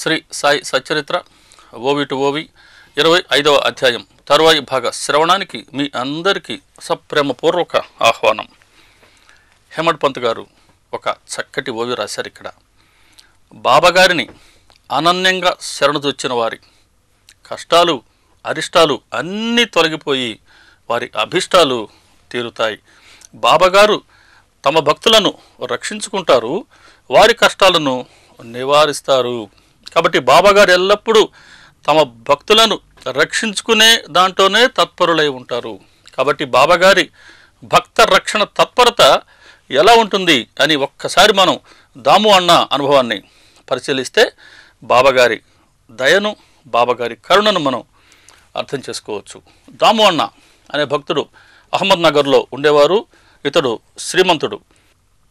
Shri Sai Satcharitra ఓవి to ఓవి 25వ అధ్యాయం తరువాయి భాగ శ్రవణానికి మీ అందరికీ సప్రేమపూర్వక ఆహ్వానం. హేమడ్ పంత్ గారు ఒక చక్కటి ఓవి రాశారు. ఇక్కడ బాబాగారిని అనన్యంగా శరణుదొచ్చిన వారి కష్టాలు అరిష్టాలు అన్నీ తొలగిపోయి వారి అభిష్టాలు తీరుతాయి. బాబాగారు తమ భక్తులను రక్షించుకుంటారు, వారి కష్టాలను నివారిస్తారు. కాబట్టి బాబాగారు ఎల్లప్పుడూ తమ భక్తులను రక్షించుకునే దాంట్లోనే తత్పరులై ఉంటారు. కాబట్టి బాబాగారి భక్త రక్షణ తత్పరత ఎలా ఉంటుంది అని ఒక్కసారి మనం దాము అన్న అనుభవాన్ని పరిశీలిస్తే బాబాగారి దయను బాబాగారి కరుణను మనం అర్థం చేసుకోవచ్చు. దాము అన్న అనే భక్తుడు అహ్మద్ నగర్లో ఉండేవారు. ఇతడు శ్రీమంతుడు.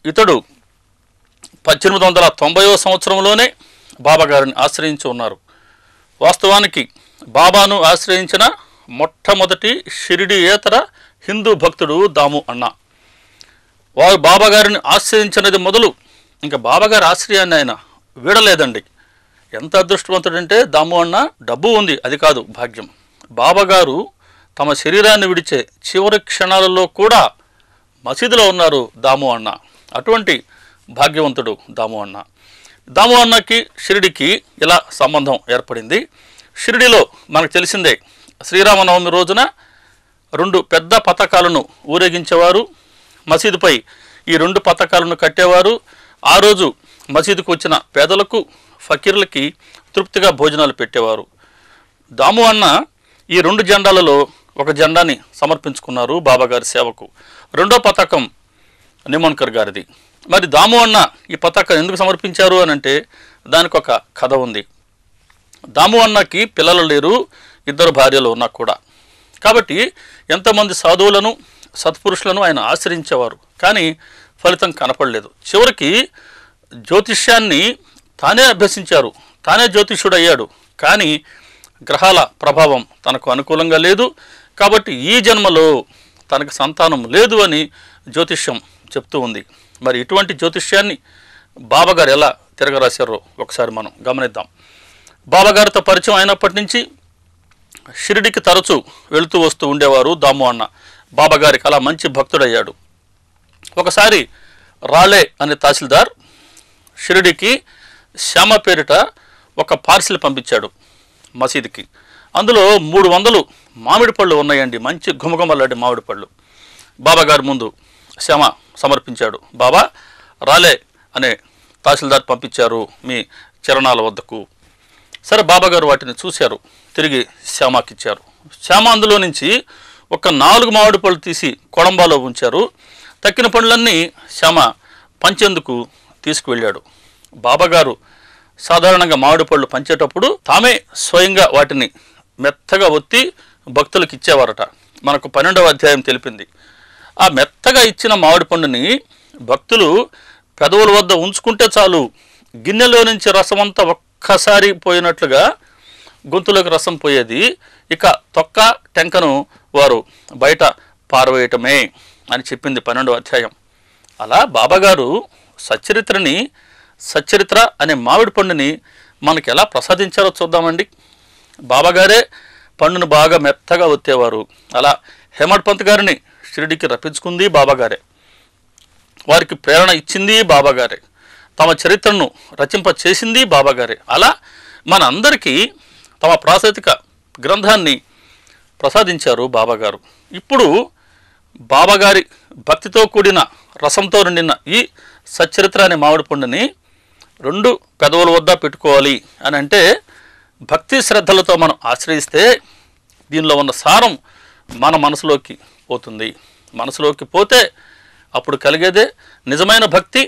ఇతడు 1890వ సంవత్సరంలోనే బాబాగారిని ఆశ్రయించి ఉన్నారు. వాస్తవానికి బాబాను ఆశ్రయించిన మొట్టమొదటి షిరిడీయేతర హిందూ భక్తుడు దాము అన్న. వారు బాబాగారిని ఆశ్రయించినది మొదలు ఇంకా బాబాగారి ఆశ్రయాన్ని ఆయన వీడలేదండి. ఎంత అదృష్టవంతుడంటే దాము అన్న, డబ్బు ఉంది అది కాదు భాగ్యం. బాబాగారు తమ శరీరాన్ని విడిచే చివరి క్షణాలలో కూడా మసీదులో ఉన్నారు దాము అన్న. అటువంటి భాగ్యవంతుడు దాము అన్న. దాము అన్నకి షిరిడికి ఇలా సంబంధం ఏర్పడింది. షిరిడిలో మనకు తెలిసిందే, శ్రీరామనవమి రోజున 2 పెద్ద పతాకాలను ఊరేగించేవారు. మసీదుపై ఈ 2 పతాకాలను కట్టేవారు. ఆ రోజు మసీదుకు వచ్చిన పేదలకు ఫకీర్లకి తృప్తిగా భోజనాలు పెట్టేవారు. దాము అన్న ఈ 2 జెండాలలో ఒక జెండాని సమర్పించుకున్నారు బాబాగారి సేవకు. 2వ పతాకం నిమోన్కర్ గారిది. మరి దాము అన్న ఈ పతాకం ఎందుకు సమర్పించారు అని అంటే దానికి ఒక కథ ఉంది. దాము అన్నకి పిల్లలు లేరు, 2 భార్యలు ఉన్నా కూడా. కాబట్టి ఎంతమంది సాధువులను సత్పురుషులను ఆయన ఆశ్రయించేవారు, కానీ ఫలితం కనపడలేదు. చివరికి జ్యోతిష్యాన్ని తానే అభ్యసించారు, తానే జ్యోతిష్యుడు అయ్యాడు. కానీ గ్రహాల ప్రభావం తనకు అనుకూలంగా లేదు. కాబట్టి ఈ జన్మలో తనకు సంతానం లేదు అని జ్యోతిష్యం చెప్తూ ఉంది. మరి ఇటువంటి జ్యోతిష్యాన్ని బాబాగారు ఎలా తిరగరాశారో ఒకసారి మనం గమనిద్దాం. బాబాగారితో పరిచయం అయినప్పటి నుంచి షిరిడికి తరచూ వెళుతూ వస్తూ ఉండేవారు దాము అన్న. బాబాగారికి అలా మంచి భక్తుడయ్యాడు. ఒకసారి రాలే అనే తహసీల్దార్ షిరిడికి శ్యామ పేరిట ఒక పార్సిల్ పంపించాడు మసీదుకి. అందులో 300 మామిడి పళ్ళు ఉన్నాయండి, మంచి గుమగుమలాంటి మామిడి పళ్ళు. బాబాగారి ముందు శ్యామ సమర్పించాడు. బాబా, రాలే అనే తహసీల్దార్ పంపించారు మీ చరణాల వద్దకు. సరే, బాబాగారు వాటిని చూశారు, తిరిగి శ్యామకి ఇచ్చారు. శ్యామ అందులో నుంచి ఒక 4 మామిడి పళ్ళు తీసి కొడంబాలో ఉంచారు. తక్కిన పళ్ళన్నీ శ్యామ పంచేందుకు తీసుకువెళ్ళాడు. బాబాగారు సాధారణంగా మామిడి పళ్ళు పంచేటప్పుడు తామే స్వయంగా వాటిని మెత్తగా ఒత్తి భక్తులకు ఇచ్చేవారట. మనకు 12వ అధ్యాయం తెలిపింది. ఆ మెత్తగా ఇచ్చిన మామిడి పండుని భక్తులు పెదవుల వద్ద ఉంచుకుంటే చాలు, గిన్నెలో నుంచి రసమంతా ఒక్కసారి పోయినట్లుగా గొంతులోకి రసం పోయేది. ఇక తొక్క టెంకను వారు బయట పారవేయటమే అని చెప్పింది 12వ అధ్యాయం. అలా బాబాగారు సచ్చరిత్ర అనే మామిడి పండుని మనకి ఎలా ప్రసాదించారో చూద్దామండి. బాబాగారే పండును బాగా మెత్తగా ఒత్తేవారు. అలా హేమడ్ పంత్ గారిని షిరిడికి రప్పించుకుంది బాబాగారే, వారికి ప్రేరణ ఇచ్చింది బాబాగారే, తమ చరిత్రను రచింప చేసింది బాబాగారే. అలా మన అందరికీ తమ ప్రాశస్తిక గ్రంథాన్ని ప్రసాదించారు బాబాగారు. ఇప్పుడు బాబాగారి భక్తితో కూడిన రసంతో నిండిన ఈ సచ్చరిత్ర అనే మామిడి పండుని 2 పెదవుల వద్ద పెట్టుకోవాలి అని అంటే భక్తి శ్రద్ధలతో మనం ఆశ్రయిస్తే దీనిలో ఉన్న సారం మన మనసులోకి పోతుంది. మనసులోకి పోతే అప్పుడు కలిగేదే నిజమైన భక్తి.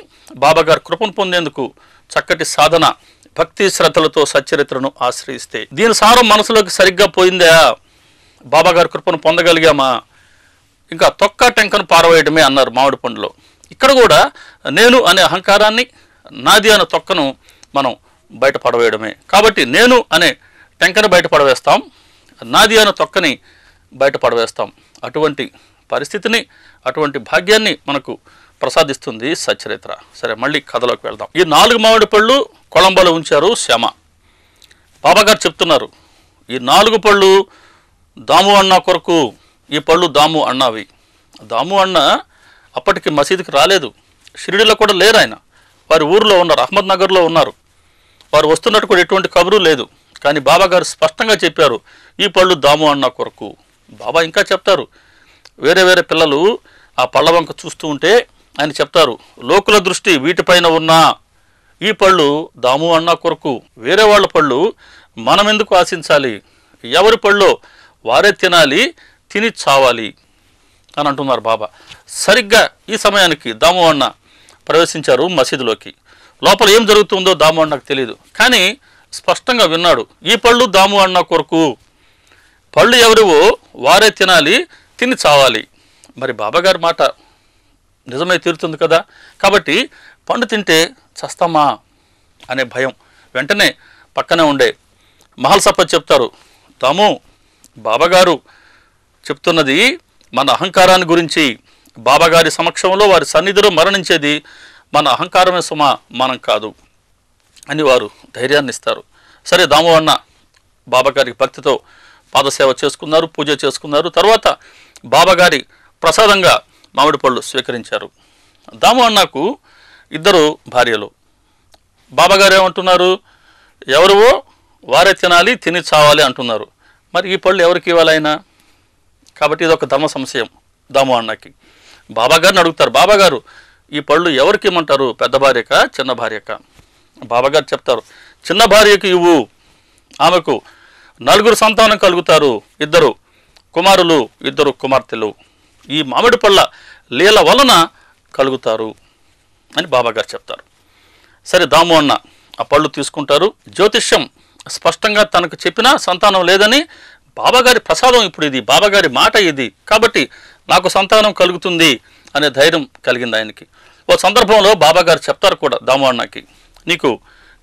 బాబాగారు కృపను పొందేందుకు చక్కటి సాధన భక్తి శ్రద్ధలతో సచ్చరిత్రను ఆశ్రయిస్తే. దీని సారం మనసులోకి సరిగ్గా పోయిందా, బాబాగారు కృపను పొందగలిగామా, ఇంకా తొక్క టెంకను పారవేయడమే అన్నారు మామిడి పండులో. ఇక్కడ కూడా నేను అనే అహంకారాన్ని, నాది అనే తొక్కను మనం బయట పడవేయడమే. కాబట్టి నేను అనే టెంకను బయట పడవేస్తాం, నాది అనే తొక్కని బయట పడవేస్తాం. అటువంటి పరిస్థితిని, అటువంటి భాగ్యాన్ని మనకు ప్రసాదిస్తుంది సచ్చరిత్ర. సరే, మళ్ళీ కథలోకి వెళ్దాం. ఈ 4 మామిడి పళ్ళు కొలంబోలో ఉంచారు శ్యామ. బాబాగారు చెప్తున్నారు, ఈ 4 పళ్ళు దాము అన్న కొరకు, ఈ పళ్ళు దాము అన్నవి. దాము అన్న అప్పటికి మసీదుకి రాలేదు, షిరిడీలో కూడా లేరు, ఆయన వారి ఊరిలో ఉన్నారు, అహ్మద్ నగర్లో ఉన్నారు. వారు వస్తున్నట్టు కూడా ఎటువంటి కబురు లేదు. కానీ బాబాగారు స్పష్టంగా చెప్పారు, ఈ పళ్ళు దాము అన్న కొరకు. బాబా ఇంకా చెప్తారు, వేరే వేరే పిల్లలు ఆ పళ్ళ వంక చూస్తూ ఉంటే ఆయన చెప్తారు, లోకుల దృష్టి వీటిపైన ఉన్న ఈ పళ్ళు దాము అన్న కొరకు, వేరే వాళ్ళ పళ్ళు మనం ఎందుకు ఆశించాలి, ఎవరి పళ్ళు వారే తినాలి, తిని చావాలి అని అంటున్నారు బాబా. సరిగ్గా ఈ సమయానికి దాము అన్న ప్రవేశించారు మసీదులోకి. లోపల ఏం జరుగుతుందో దాము అన్నకు తెలియదు, కానీ స్పష్టంగా విన్నాడు, ఈ పళ్ళు దాము అన్న కొరకు, పళ్ళు ఎవరివో వారే తినాలి, తిని చావాలి. మరి బాబాగారి మాట నిజమై తీరుతుంది కదా. కాబట్టి పండు తింటే చస్తామా అనే భయం వెంటనే పక్కనే ఉండే మహల్ సఫర్ చెప్తారు, దాము బాబాగారు చెప్తున్నది మన అహంకారాన్ని గురించి, బాబాగారి సమక్షంలో వారి సన్నిధిలో మరణించేది మన అహంకారమే సుమ, మనం కాదు అని వారు ధైర్యాన్ని ఇస్తారు. సరే, దాము అన్న బాబాగారికి భక్తితో పాదసేవ చేసుకున్నారు, పూజ చేసుకున్నారు. తర్వాత బాబాగారి ప్రసాదంగా మామిడి పళ్ళు స్వీకరించారు. దాము అన్నకు 2 భార్యలు. బాబాగారు ఏమంటున్నారు, ఎవరివో వారే తినాలి, తిని చావాలి అంటున్నారు. మరి ఈ పళ్ళు ఎవరికి ఇవ్వాలైనా? కాబట్టి ఇది ఒక ధర్మ సంశయం దాము అన్నకి. బాబాగారిని అడుగుతారు, బాబాగారు ఈ పళ్ళు ఎవరికి ఇమ్మంటారు, పెద్ద భార్యక చిన్న భార్యక? బాబాగారు చెప్తారు, చిన్న భార్యకి ఇవ్వు, ఆమెకు 4 సంతానం కలుగుతారు, 2 కుమారులు 2 కుమార్తెలు, ఈ మామిడి పళ్ళ లీల వలన కలుగుతారు అని బాబాగారు చెప్తారు. సరే, దాము అన్న ఆ పళ్ళు తీసుకుంటారు. జ్యోతిష్యం స్పష్టంగా తనకు చెప్పినా సంతానం లేదని, బాబాగారి ప్రసాదం ఇప్పుడు ఇది, బాబాగారి మాట ఇది, కాబట్టి నాకు సంతానం కలుగుతుంది అనే ధైర్యం కలిగింది ఆయనకి. ఓ సందర్భంలో బాబాగారు చెప్తారు కూడా దాము అన్నకి, నీకు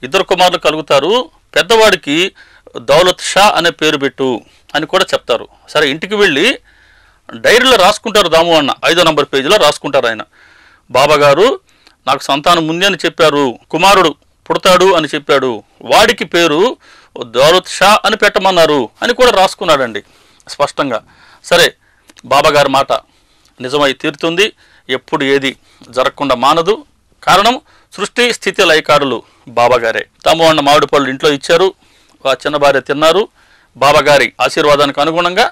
2 కుమారులు కలుగుతారు, పెద్దవాడికి దౌలత్ షా అనే పేరు పెట్టు అని కూడా చెప్తారు. సరే, ఇంటికి వెళ్ళి డైరీలో రాసుకుంటారు దాము అన్న, 5వ నంబర్ పేజీలో రాసుకుంటారు ఆయన, బాబాగారు నాకు సంతానం ఉంది అని చెప్పారు, కుమారుడు పుడతాడు అని చెప్పాడు, వాడికి పేరు దౌలత్ షా అని పెట్టమన్నారు అని కూడా రాసుకున్నాడండి స్పష్టంగా. సరే, బాబాగారి మాట నిజమై తీరుతుంది, ఎప్పుడు ఏది జరగకుండా మానదు. కారణం సృష్టి స్థితి లయకారులు బాబాగారే. దాము అన్న మామిడి పళ్ళు ఇంట్లో ఇచ్చారు, ఆ చిన్న భార్య తిన్నారు, బాబాగారి ఆశీర్వాదానికి అనుగుణంగా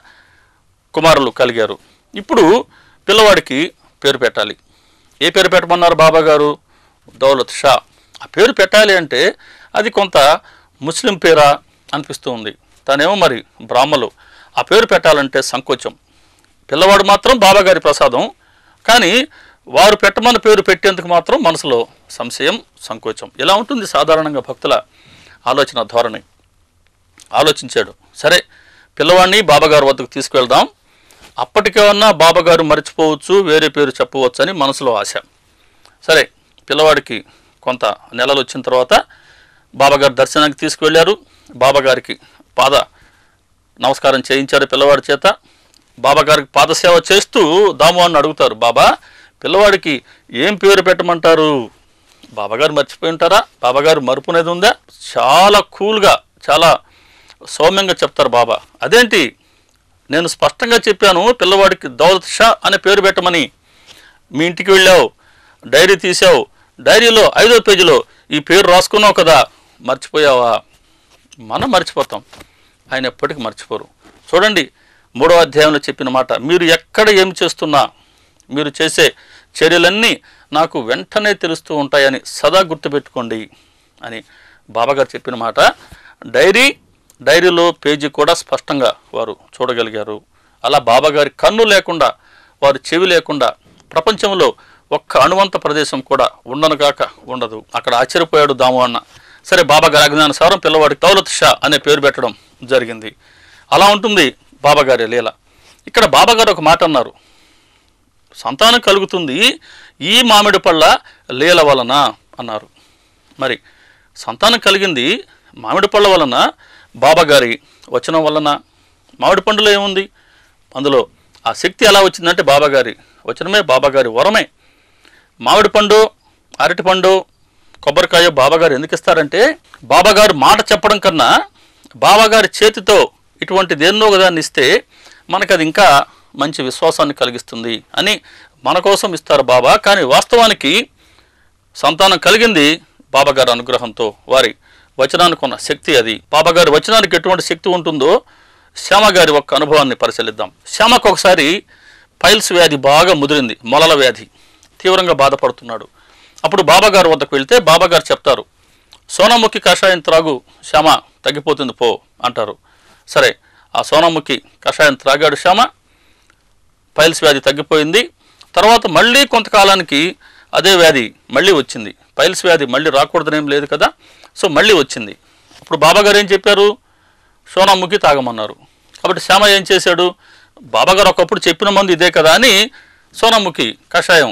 కుమారులు కలిగారు. ఇప్పుడు పిల్లవాడికి పేరు పెట్టాలి. ఏ పేరు పెట్టమన్నారు బాబాగారు? దౌలత్ షా. ఆ పేరు పెట్టాలి అంటే అది కొంత ముస్లిం పేరా అనిపిస్తూ ఉంది. తనేమో మరి బ్రాహ్మలు, ఆ పేరు పెట్టాలంటే సంకోచం. పిల్లవాడు మాత్రం బాబాగారి ప్రసాదం, కానీ వారు పెట్టమన్న పేరు పెట్టేందుకు మాత్రం మనసులో సంశయం, సంకోచం. ఇలా ఉంటుంది సాధారణంగా భక్తుల ఆలోచన ధోరణి. ఆలోచించాడు, సరే పిల్లవాడిని బాబాగారు వద్దకు తీసుకువెళ్దాం, అప్పటికేమన్నా బాబాగారు మర్చిపోవచ్చు, వేరే పేరు చెప్పవచ్చు అని మనసులో ఆశ. సరే, పిల్లవాడికి కొంత నెలలు వచ్చిన తర్వాత బాబాగారు దర్శనానికి తీసుకువెళ్ళారు. బాబాగారికి పాద నమస్కారం చేయించారు పిల్లవాడి చేత. బాబాగారికి పాదసేవ చేస్తూ దాము అన్న అడుగుతారు, బాబా పిల్లవాడికి ఏం పేరు పెట్టమంటారు? బాబాగారు మర్చిపోయి ఉంటారా? బాబాగారు మరుపునేది ఉందా? చాలా కూల్గా, చాలా సౌమ్యంగా చెప్తారు బాబా. అదేంటి, నేను స్పష్టంగా చెప్పాను పిల్లవాడికి దౌలత్ షా అనే పేరు పెట్టమని. మీ ఇంటికి వెళ్ళావు, డైరీ తీసావు, డైరీలో 5వ పేజీలో ఈ పేరు రాసుకున్నావు కదా, మర్చిపోయావా? మనం మర్చిపోతాం, ఆయన ఎప్పటికీ మర్చిపోరు. చూడండి, 3వ అధ్యాయంలో చెప్పిన మాట, మీరు ఎక్కడ ఏమి చేస్తున్నా మీరు చేసే చర్యలన్నీ నాకు వెంటనే తెలుస్తూ ఉంటాయని సదా గుర్తుపెట్టుకోండి అని బాబాగారు చెప్పిన మాట. డైరీలో పేజీ కూడా స్పష్టంగా వారు చూడగలిగారు. అలా బాబాగారి కన్ను లేకుండా, వారి చెవి లేకుండా ప్రపంచంలో ఒక్క అణువంత ప్రదేశం కూడా ఉండనుగాక ఉండదు. అక్కడ ఆశ్చర్యపోయాడు దాము అన్న. సరే, బాబాగారి అజ్ఞానుసారం పిల్లవాడికి దౌలత్ షా అనే పేరు పెట్టడం జరిగింది. అలా ఉంటుంది బాబాగారి లీల. ఇక్కడ బాబాగారు ఒక మాట అన్నారు, సంతానం కలుగుతుంది ఈ మామిడి పళ్ళ లీల వలన అన్నారు. మరి సంతానం కలిగింది మామిడి పళ్ళ వలన, బాబాగారి వచనం వలన. మామిడి పండులో ఏముంది? అందులో ఆ శక్తి ఎలా వచ్చిందంటే బాబాగారి వచనమే, బాబాగారి వరమే. మామిడి పండు, అరటి పండు, కొబ్బరికాయ బాబాగారు ఎందుకు ఇస్తారంటే, బాబాగారు మాట చెప్పడం కన్నా బాబాగారి చేతితో ఇటువంటి దేన్నో ఒకదాన్ని ఇస్తే మనకు అది ఇంకా మంచి విశ్వాసాన్ని కలిగిస్తుంది అని మన కోసం ఇస్తారు బాబా. కానీ వాస్తవానికి సంతానం కలిగింది బాబాగారి అనుగ్రహంతో, వారి వచనానికి ఉన్న శక్తి అది. బాబాగారి వచనానికి ఎటువంటి శక్తి ఉంటుందో శ్యామగారి ఒక్క అనుభవాన్ని పరిశీలిద్దాం. శ్యామకు ఒకసారి పైల్స్ వ్యాధి బాగా ముదిరింది, మొలల వ్యాధి, తీవ్రంగా బాధపడుతున్నాడు. అప్పుడు బాబాగారు వద్దకు వెళ్తే బాబాగారు చెప్తారు, సోనాముఖి కషాయం త్రాగు శ్యామ, తగ్గిపోతుంది పో అంటారు. సరే, ఆ సోనాముఖి కషాయం త్రాగాడు శ్యామ, పైల్స్ వ్యాధి తగ్గిపోయింది. తర్వాత మళ్ళీ కొంతకాలానికి అదే వ్యాధి మళ్ళీ వచ్చింది. పైల్స్ వ్యాధి మళ్ళీ రాకూడదనేం లేదు కదా, సో మళ్ళీ వచ్చింది. అప్పుడు బాబాగారు ఏం చెప్పారు, సోనాముఖి తాగమన్నారు. కాబట్టి శ్యామ ఏం చేశాడు, బాబాగారు ఒకప్పుడు చెప్పిన మందు ఇదే కదా అని సోనాముఖి కషాయం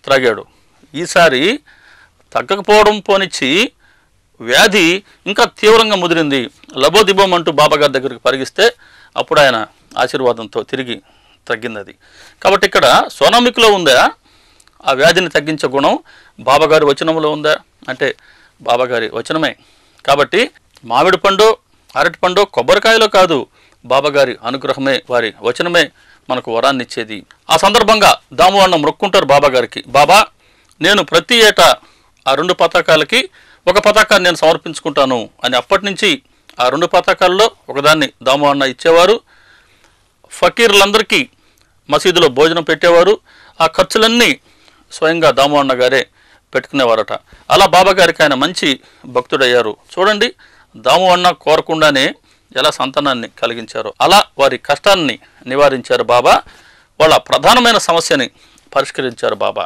త్రాగాడు. ఈసారి తగ్గకపోవడం పోనిచ్చి వ్యాధి ఇంకా తీవ్రంగా ముదిరింది. లబోదిబోం అంటూ బాబాగారి దగ్గరికి పరిగిస్తే అప్పుడు ఆయన ఆశీర్వాదంతో తిరిగి తగ్గింది అది. కాబట్టి ఇక్కడ సోనాముఖిలో ఉందా ఆ వ్యాధిని తగ్గించే గుణం, బాబాగారి వచనంలో ఉందా అంటే బాబాగారి వచనమే. కాబట్టి మామిడి పండు, అరటి పండు, కొబ్బరికాయలో కాదు, బాబాగారి అనుగ్రహమే, వారి వచనమే మనకు వరాన్ని ఇచ్చేది. ఆ సందర్భంగా దాము అన్న మొక్కుంటారు బాబాగారికి, బాబా నేను ప్రతి ఏటా ఆ 2 పతాకాలకి ఒక పతాకాన్ని నేను సమర్పించుకుంటాను అని. అప్పటి నుంచి ఆ 2 పతాకాల్లో ఒకదాన్ని దాము అన్న ఇచ్చేవారు. ఫకీర్లందరికీ మసీదులో భోజనం పెట్టేవారు. ఆ ఖర్చులన్నీ స్వయంగా దాము అన్న గారే పెట్టుకునేవారట. అలా బాబాగారికి ఆయన మంచి భక్తుడయ్యారు. చూడండి, దాము అన్న కోరకుండానే ఎలా సంతానాన్ని కలిగించారో అలా వారి కష్టాన్ని నివారించారు బాబా, వాళ్ళ ప్రధానమైన సమస్యని పరిష్కరించారు బాబా.